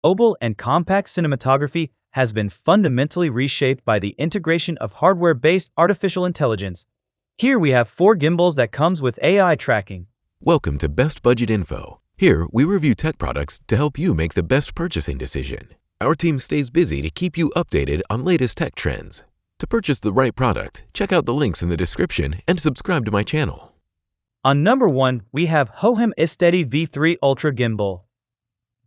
Mobile and compact cinematography has been fundamentally reshaped by the integration of hardware-based artificial intelligence. Here we have 4 gimbals that comes with AI tracking. Welcome to Best Budget Info. Here, we review tech products to help you make the best purchasing decision. Our team stays busy to keep you updated on latest tech trends. To purchase the right product, check out the links in the description and subscribe to my channel. On number 1, we have Hohem iSteady V3 Ultra Gimbal.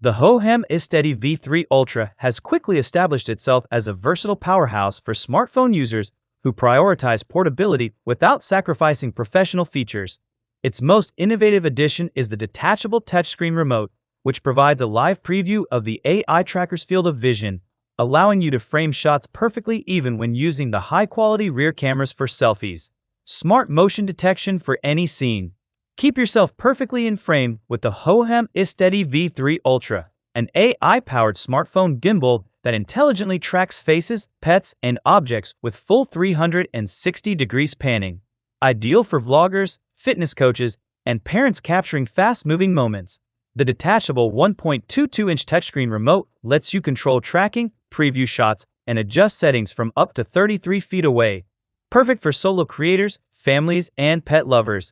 The Hohem iSteady V3 Ultra has quickly established itself as a versatile powerhouse for smartphone users who prioritize portability without sacrificing professional features. Its most innovative addition is the detachable touchscreen remote, which provides a live preview of the AI tracker's field of vision, allowing you to frame shots perfectly even when using the high-quality rear cameras for selfies. Smart motion detection for any scene. Keep yourself perfectly in frame with the Hohem iSteady V3 Ultra, an AI-powered smartphone gimbal that intelligently tracks faces, pets, and objects with full 360 degrees panning. Ideal for vloggers, fitness coaches, and parents capturing fast-moving moments. The detachable 1.22-inch touchscreen remote lets you control tracking, preview shots, and adjust settings from up to 33 feet away. Perfect for solo creators, families, and pet lovers.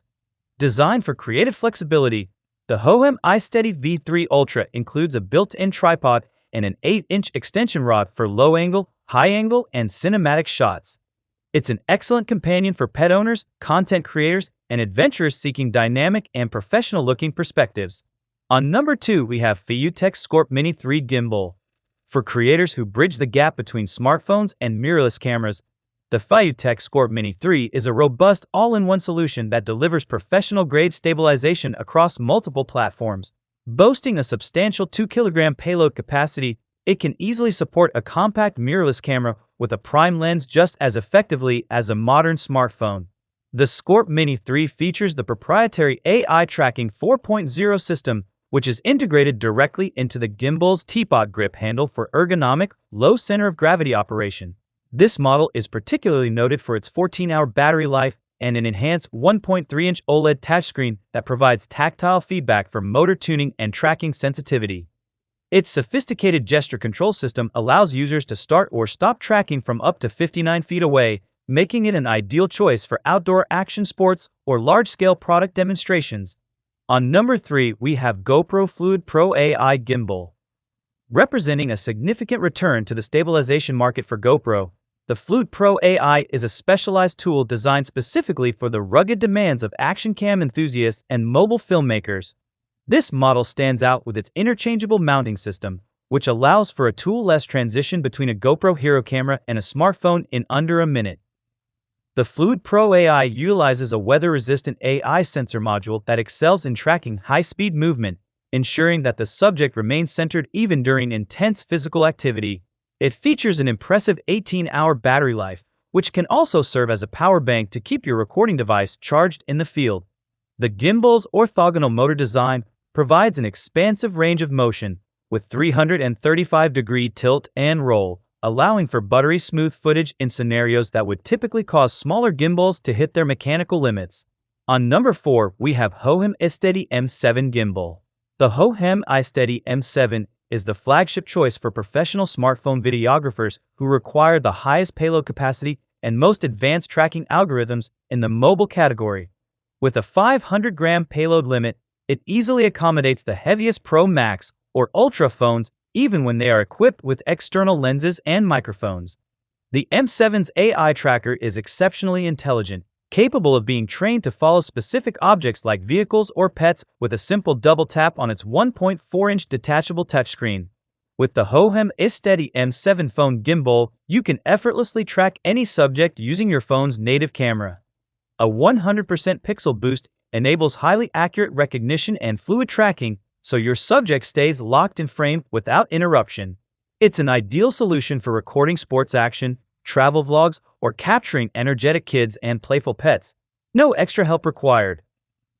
Designed for creative flexibility, the Hohem iSteady V3 Ultra includes a built-in tripod and an 8-inch extension rod for low-angle, high-angle, and cinematic shots. It's an excellent companion for pet owners, content creators, and adventurers seeking dynamic and professional-looking perspectives. On number 2, we have Feiyutech Scorp Mini 3 Gimbal. For creators who bridge the gap between smartphones and mirrorless cameras, the Feiyutech Scorp Mini 3 is a robust all-in-one solution that delivers professional-grade stabilization across multiple platforms. Boasting a substantial 2-kilogram payload capacity, it can easily support a compact mirrorless camera with a prime lens just as effectively as a modern smartphone. The Scorp Mini 3 features the proprietary AI Tracking 4.0 system, which is integrated directly into the gimbal's teapot grip handle for ergonomic, low center of gravity operation. This model is particularly noted for its 14-hour battery life and an enhanced 1.3-inch OLED touchscreen that provides tactile feedback for motor tuning and tracking sensitivity. Its sophisticated gesture control system allows users to start or stop tracking from up to 59 feet away, making it an ideal choice for outdoor action sports or large-scale product demonstrations. On number 3, we have GoPro Fluid Pro AI Gimbal. Representing a significant return to the stabilization market for GoPro, the Fluid Pro AI is a specialized tool designed specifically for the rugged demands of action cam enthusiasts and mobile filmmakers. This model stands out with its interchangeable mounting system, which allows for a tool-less transition between a GoPro Hero camera and a smartphone in under a minute. The Fluid Pro AI utilizes a weather-resistant AI sensor module that excels in tracking high-speed movement, ensuring that the subject remains centered even during intense physical activity. It features an impressive 18-hour battery life, which can also serve as a power bank to keep your recording device charged in the field. The gimbal's orthogonal motor design provides an expansive range of motion, with 335-degree tilt and roll, allowing for buttery-smooth footage in scenarios that would typically cause smaller gimbals to hit their mechanical limits. On number 4, we have Hohem iSteady M7 Gimbal. The Hohem iSteady M7 is the flagship choice for professional smartphone videographers who require the highest payload capacity and most advanced tracking algorithms in the mobile category. With a 500-gram payload limit, it easily accommodates the heaviest Pro Max or Ultra phones even when they are equipped with external lenses and microphones. The M7's AI tracker is exceptionally intelligent, capable of being trained to follow specific objects like vehicles or pets with a simple double tap on its 1.4-inch detachable touchscreen. With the Hohem iSteady M7 phone gimbal, you can effortlessly track any subject using your phone's native camera. A 100% pixel boost enables highly accurate recognition and fluid tracking, so your subject stays locked in frame without interruption. It's an ideal solution for recording sports action, travel vlogs, or capturing energetic kids and playful pets. No extra help required.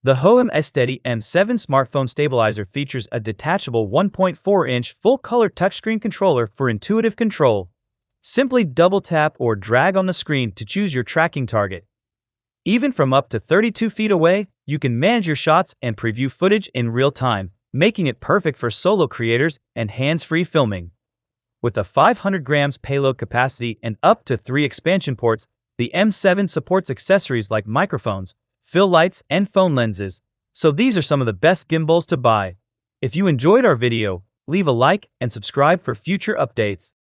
The Hohem iSteady M7 smartphone stabilizer features a detachable 1.4-inch full-color touchscreen controller for intuitive control. Simply double tap or drag on the screen to choose your tracking target. Even from up to 32 feet away, you can manage your shots and preview footage in real time, making it perfect for solo creators and hands-free filming. With a 500 grams payload capacity and up to 3 expansion ports, the M7 supports accessories like microphones, fill lights, and phone lenses. So these are some of the best gimbals to buy. If you enjoyed our video, leave a like and subscribe for future updates.